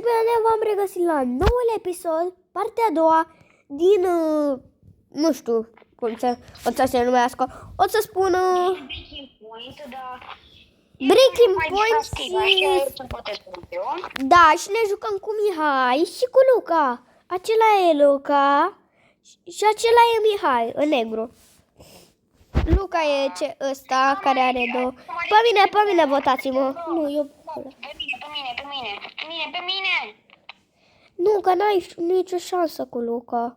bine, v-am regăsit la noul episod, partea a doua din, nu știu cum o să se numească, o să spun Breaking Point, da, și ne jucăm cu Mihai și cu Luca. Acela e Luca și acela e Mihai, în negru. Luca e ăsta care are două. Pe mine votați-mă. Nu, eu Pe mine. Nu, că n-ai nicio șansă cu Luca.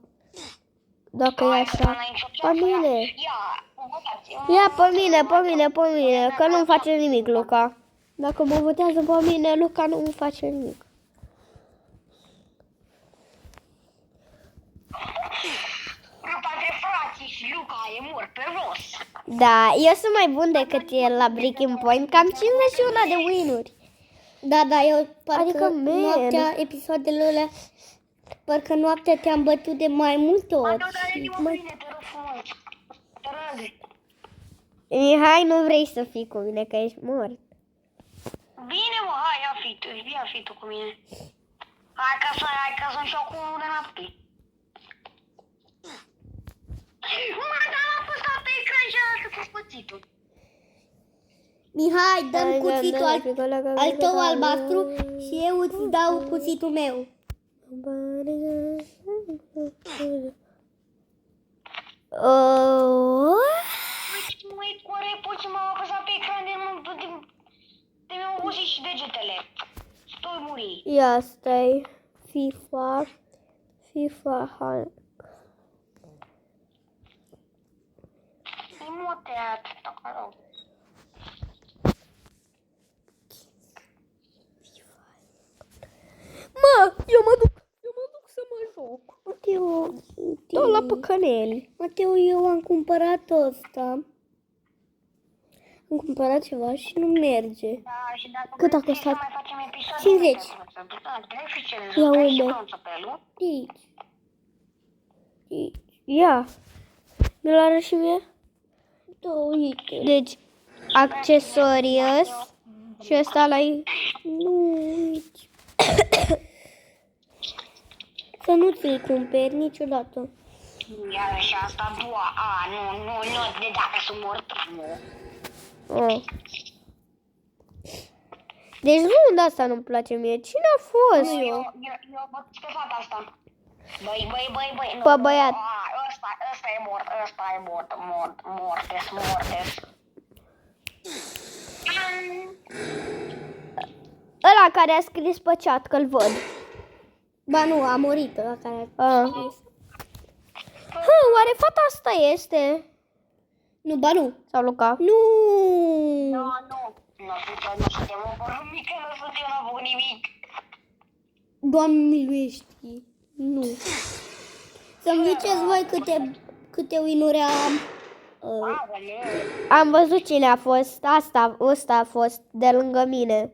Dacă e așa. Pe mine. Ia pe mine, că nu-mi face nimic Luca. Dacă mă votează pe mine, Luca nu-mi face nimic. Grupa de frații și Luca e mort pe jos. Da, eu sunt mai bun decât el la Breaking Point, cam 51 de win-uri. Da, eu parcă Adică, noaptea, episoadele alea, parcă noaptea te-am bătut de mai multe ori. Te rog frumos. Te rog. Mihai, nu vrei să fii cu mine, că ești mort. Bine, mă, hai, ia fi tu cu mine. Hai ca să-mi joc cu unul de noapte. Mă, dar am apăsat pe ecran și arată cu cuțitul. Mihai, dă-mi cuțitul al tău albastru și eu îți dau cuțitul meu. Măi, core, poți m-am apăsat pe ecran de mi-au obosit și degetele. Stoi muri. Ia stai. FIFA, hai. E muteat, mă rog. Mă, eu mă duc să mă joc. Tot la păcăneli. Mateo, eu am cumpărat ăsta. Am cumpărat ceva și nu merge. Da, și dacă Cât a vrei să costat? mai facem episod, 50. Ia unde? Aici. Ia. Mi-l arăt și mie? Da, uite. Deci, accesorios. Și ăsta la Nu, aici. Să nu ți-l cumperi niciodată. Iar și asta a doua. Nu, de dacă sunt mort, nu. Oh. Deci nu, de asta nu-mi place mie. Cine a fost? Eu văd pe fata asta. Băi. Nu. Pe băiat. Ăsta e mort. Mortes. Ăla care a scris pe chat, că-l văd. Ba nu, a murit ăla care a Ah. scris. Oare fata asta este? Nu, ba nu. Sau Luca? Nu. Nu suntem o porummică, nu suntem la făcut nimic. Doamne miluiește. Nu. Să-mi ziceți voi câte win-uri am. Am văzut cine a fost. Ăsta a fost de lângă mine.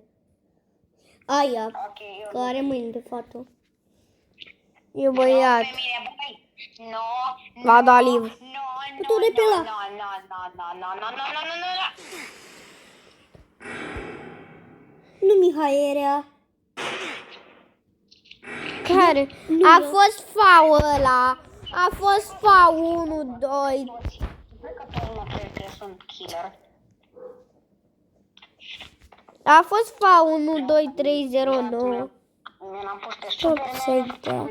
Aia, Ok, care are mâini de fată. E băiat. Pe mine, băi. Nu. Va da liv. Tu de pe ăla. Nu Mihai era. Care? A fost FAU ăla. A fost FAU 1, 2. Cred că toți mă cred că sunt killer. A fost FAU 1, 2, 3, 0, 9. Mi-am pus pe Stop, super. say that.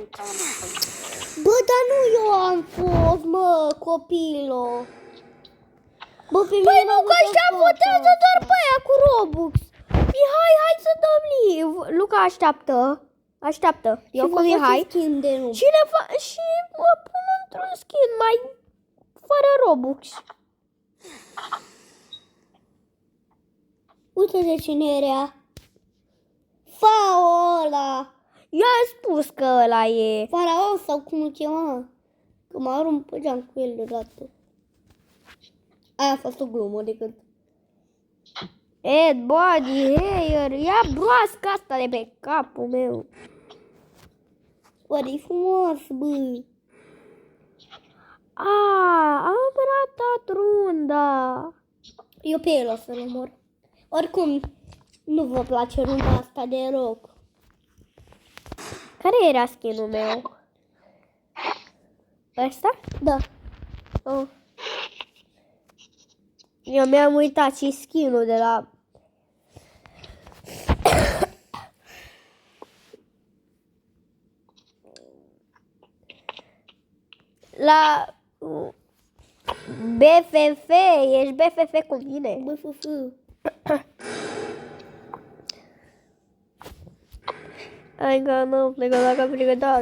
Bă, dar nu eu am fost, mă, copilo. Bă, pe mine Păi nu, m-a că ăștia votat votează fata. doar pe aia cu Robux. Mihai, hai să dăm live. Luca așteaptă. Eu Și cu vă Mihai. faceți schimb de nu. Și mă pun într-un skin mai fără Robux. Uite de cine era. Fao ăla. Eu am spus că ăla e. Faraon sau cum îl chema. Că mă arunc pe geam cu el deodată. Aia a fost o glumă decât. Ed, body, hair. Ia broasca asta de pe capul meu. Oare e frumos, bă. Am ratat runda. Eu pe el o să-l omor. Oricum, nu vă place runda asta de roc. Care era skin-ul meu? Ăsta? Da. Oh. Eu mi-am uitat și skin-ul de la... la... BFF, ești BFF cu mine. BFF. Hai că nu, plecă dacă plecă, da,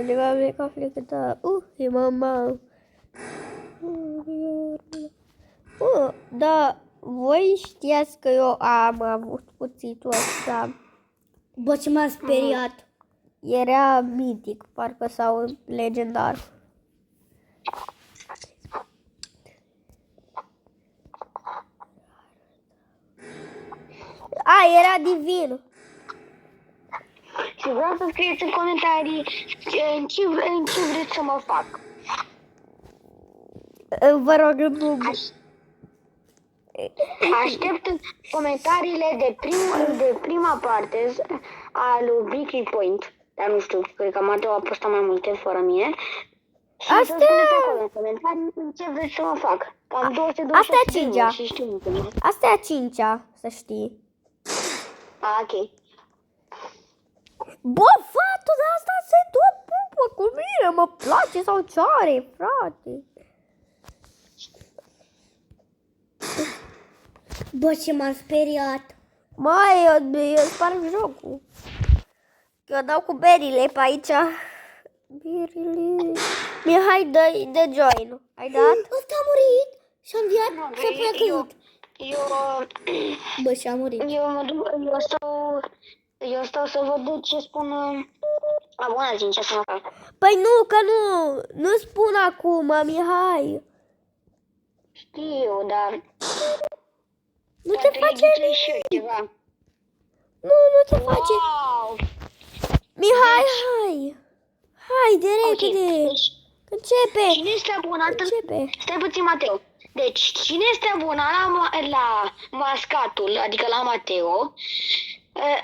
plecă, da. E mama. Da, voi știați că eu am avut cuțitul ăsta. Bă, ce m-a speriat. Era mitic, parcă sau legendar. Era divin. Și vreau să scrieți în comentarii în ce vreți să mă fac. Vă rog, nu... Aștept comentariile de prima parte a lui Breaking Point. Dar nu știu, cred că Mateo a postat mai multe fără mine. Și să spuneți acolo în comentarii ce vreți să mă fac. Cam 226 Asta e de cincea. și știu cum. Asta e a cincea, să știi. Ok. Bă, fată, de asta se tot pupă cu mine, mă place sau ce are, frate. Bă, ce m-a speriat. Mai, eu sparg jocul. Eu dau cu berile pe aici. Berile. Mihai, dă join. Ai dat? Ăsta a murit. Și-a înviat și apoi a căzut. Bă, și-a murit. Eu stau să văd ce spun abonații, ce să mă fac. Păi nu, că nu spun acum, Mihai. Știu, dar... Nu te face și ceva. Nu te face. Wow! Mihai, hai. Hai, de repede. Deci, Începe. cine este abonat? Începe. Stai puțin, Mateo. Deci, cine este abonat la mascatul, adică la Mateo,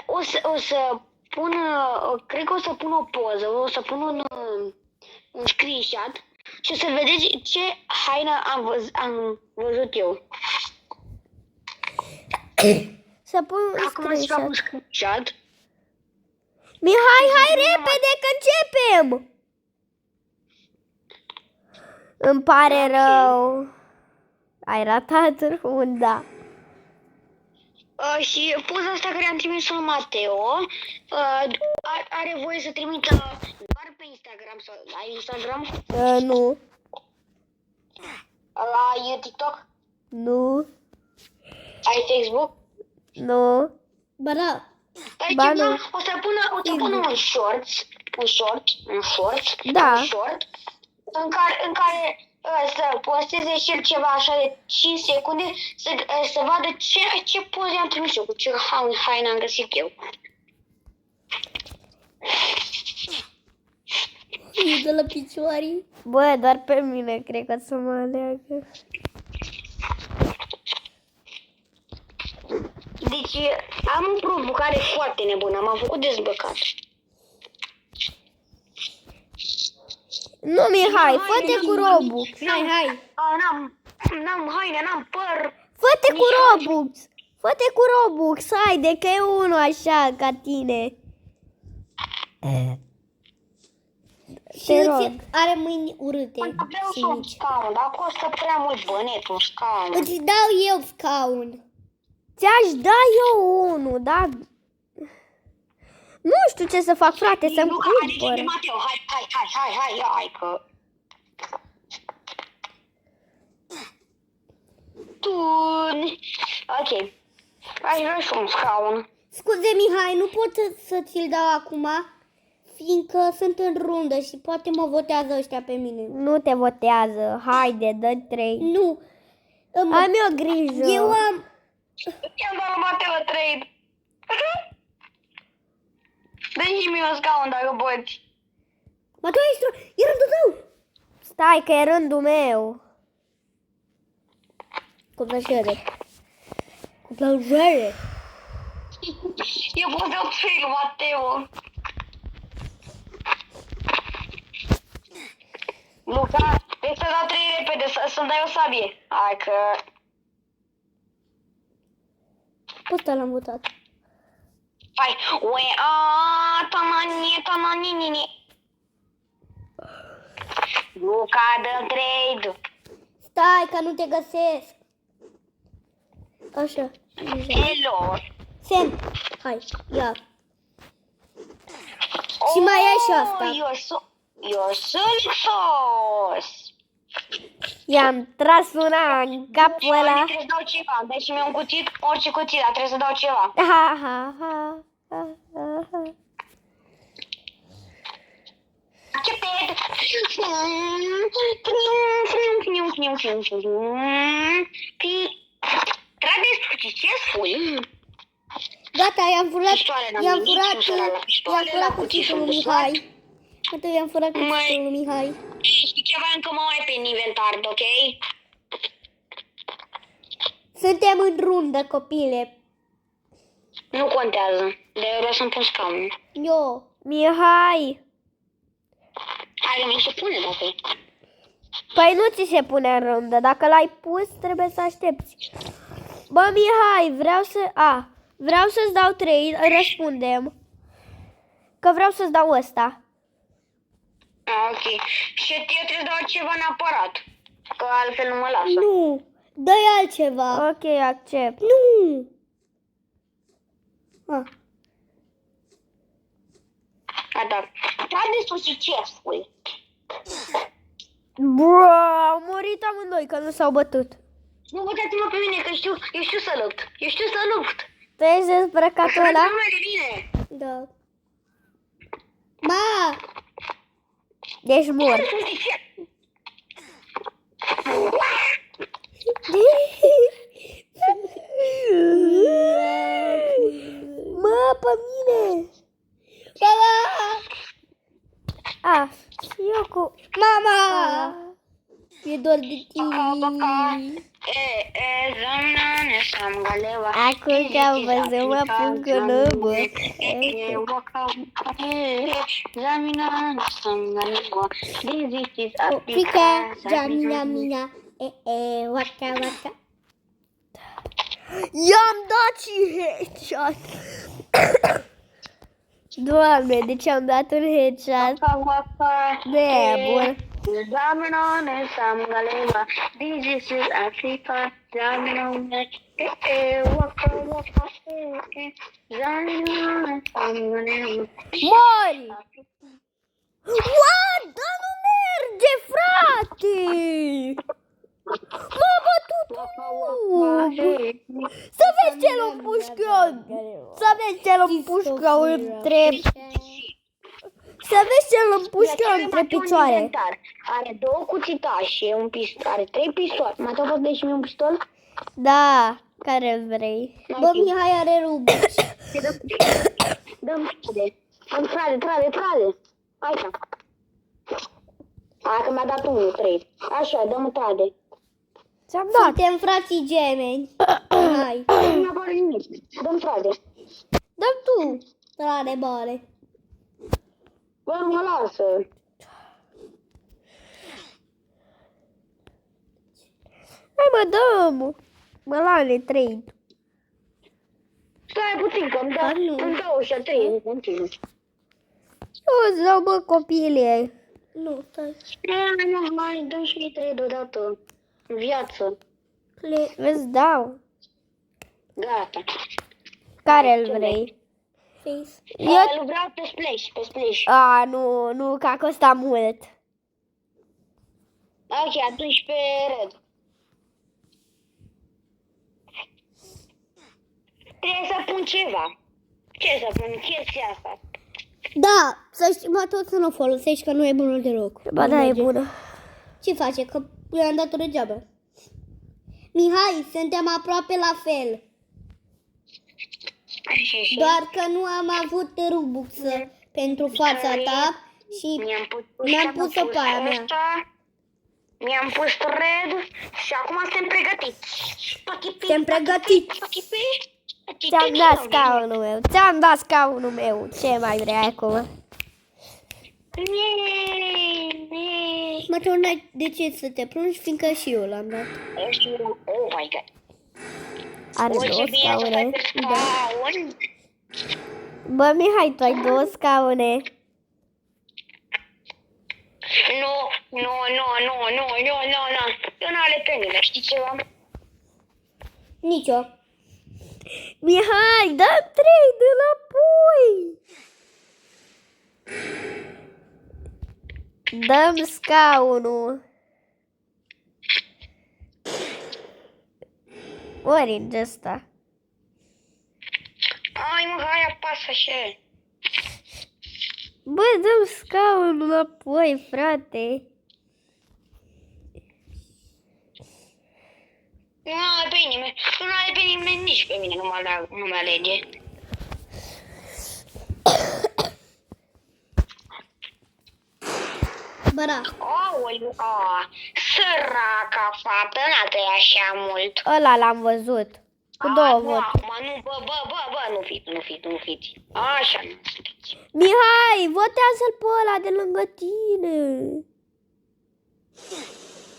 o să pun, cred că o să pun o poză, o să pun un screenshot și o să vedeți ce haină am văzut eu. Să pun un Acum îți fac un screenshot. screenshot. Mihai, hai repede că începem. Îmi pare rău. Ai ratat runda. Și poza asta care am trimis-o lui Mateo are voie să trimită doar pe Instagram sau la Instagram, Nu. la TikTok, Nu. ai Facebook. Nu. Ba da. Ba nu. O să pună un short Da. în care să posteze și el ceva așa de 5 secunde să vadă ce poze am trimis eu, cu ce haine am găsit eu. E de la picioare. Bă, doar pe mine cred că să mă aleagă. Deci am o provocare foarte nebună, m-am făcut dezbrăcat. Nu, Mihai, fă-te cu Robux. Hai. N-am haine, n-am păr. Fă-te cu Robux. Fă-te cu Robux, haide, că e unul așa ca tine. Și Te rog. are mâini urâte. Vreau și să un mici. scaun, dar costă prea mult bănet un scaun. Îți dau eu scaun. Ți-aș da eu unul, dar... Nu știu ce să fac, frate, să-mi Nu, cumpăr. haide, Mateo, hai, că... Ok. Aș vrea și un scaun. Scuze, Mihai, nu pot să ți-l dau acum, fiindcă sunt în rundă și poate mă votează ăștia pe mine. Nu te votează, haide, dă 3. Nu. Am eu grijă. Eu am... I-am dat lui Mateo 3. Dă-i mie un scaun dacă poți. Mateo, e rândul tău. Stai că e rândul meu. Cu plăcere. Cu plăcere. Eu pot să-l trei lui Mateo. Luca, trebuie să dau 3 repede, să-mi dai o sabie. Hai că... Pe ăsta l-am votat. Hai, ue, tanani. Luca, dă trade. Stai, că nu te găsesc. Așa. Hello. Sem. Hai, ia. Și mai e și asta. Eu sunt sos. I-am tras una în capul ăla. Trebuie să dau ceva. Deci mi-am cuțit orice cuțit, dar trebuie să dau ceva. Ha, ha, ha, ha, ha, ha. Accepted. Trebuie succesful. Gata, Pistoale n-am nimic, pistoale la pistoale, la cuțit sunt Mihai. Gata, i-am furat cuțitul lui Mihai. Știi ceva, încă mă mai pe inventar, ok? Suntem în rundă, copile. Nu contează. De vreau să-mi pun scaunul. Eu. Mihai, Hai că mi se pune dacă... păi nu ți se pune în rândă. Dacă l-ai pus, trebuie să aștepți. Bă, Mihai, vreau să-ți dau 3, răspundem. Că vreau să-ți dau ăsta. Ok. Și eu trebuie să dau ceva neapărat. Că altfel nu mă lasă. Nu. Dă-i altceva. Ok, accept. Nu. Ah. Gata. Trebuie succesful. Bro, au murit amândoi, că nu s-au bătut. Nu uitați-mă pe mine, că eu știu să lupt. Eu știu să lupt. Tu ești dezbrăcatul ăla? de bine. Da. Ma! Deci mor. Mă, pe mine! Mama! A, și eu cu... Mama! E dor de tine. Zamnane sam galeva. Acum te-am văzut, mă pun cu nubă. Zamnane sam galeva. This is Pica, jamina, mina. Waka, waka. I-am dat și headshot. Doamne, de ce am dat un headshot? Nebun. Zamnane sam galeva. This is Africa. Zamnane. Waka waka. Zamnane sam galeva. Mori! What? Dar nu merge, frate! M-a bătut un noob! Să vezi ce l-am pușcă! Să vezi ce l-am pușcă între... Să vezi ce l-am pușcă între picioare! Are 2 cuțitașe, are 3 pistoale. Mai tot de și mie un pistol? Da, care vrei? Bă, Mihai are Robux. Dă-mi trade. Dă-mi trade. Aici. Hai că mi-a dat 1, 3. Așa, dă-mi trade. Ți-am dat! Suntem frații gemeni. Hai. Nu mi-a părut nimic. Dă-mi trade. Dă-mi tu! Trare, bare. Bă, nu mă lasă. Hai mă, dă-mă! Mă lane 3. Stai puțin că îmi dau ăștia 3 în continuu. Eu îți dau, bă, copile. Nu, stai. Nu, mai dăm și 3 deodată. Viață. Îți dau. Gata. Care îl vrei? Face. Eu îl vreau pe splash. A, nu, că a costat mult. Ok, atunci pe red. Trebuie să pun ceva. Ce să pun? Chestia asta. Da, să știi, mă, tot să nu o folosești, că nu e bună deloc. Ba da, e bună. Ce face? Că i-am dat-o degeaba. Mihai, suntem aproape la fel. Doar că nu am avut Robux pentru fața ta și mi-am pus-o pe aia mea. Mi-am pus red și acum suntem pregătiți. Suntem pregătiți. Ți-am dat scaunul meu. Ce mai vrei acum? Mă, tu n-ai de ce să te plângi, fiindcă și eu l-am dat. Oh my god. Are O, două ce bine să scaune. faci Da. scaun. Bă, Mihai, tu ai două scaune. Nu. Eu n-ale pe mine, știi ceva? Nici eu. Mihai, dă 3 de înapoi. Dăm scaunul. Orange ăsta. Ai, mă, hai, apasă așa. Bă, dăm scaunul înapoi, frate. Nu are pe nimeni. Nu are pe nimeni, nici pe mine nu mă alege. Bă, da. Aoleu, săraca fată, n-a trăit așa mult. Ăla l-am văzut. Cu două voturi. Mă, nu, bă, nu fiți. Așa nu sunteți. Mihai, votează-l pe ăla de lângă tine.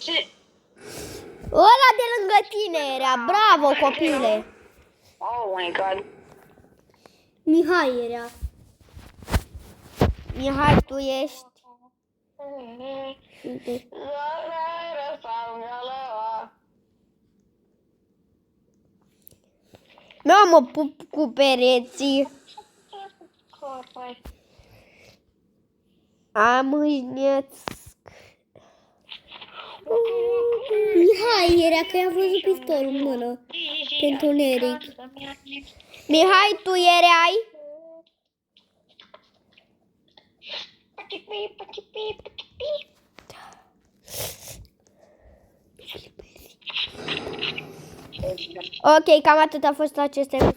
Ce? Ăla de lângă tine era. Bravo, copile. Oh my god. Mihai era. Mihai, tu ești. Nu mă pup cu pereții. Am îșneț. Mihai era că i-a văzut pistolul în mână. Pentru Neric. Mihai, tu erai? Ok, cam atât a fost acest episod.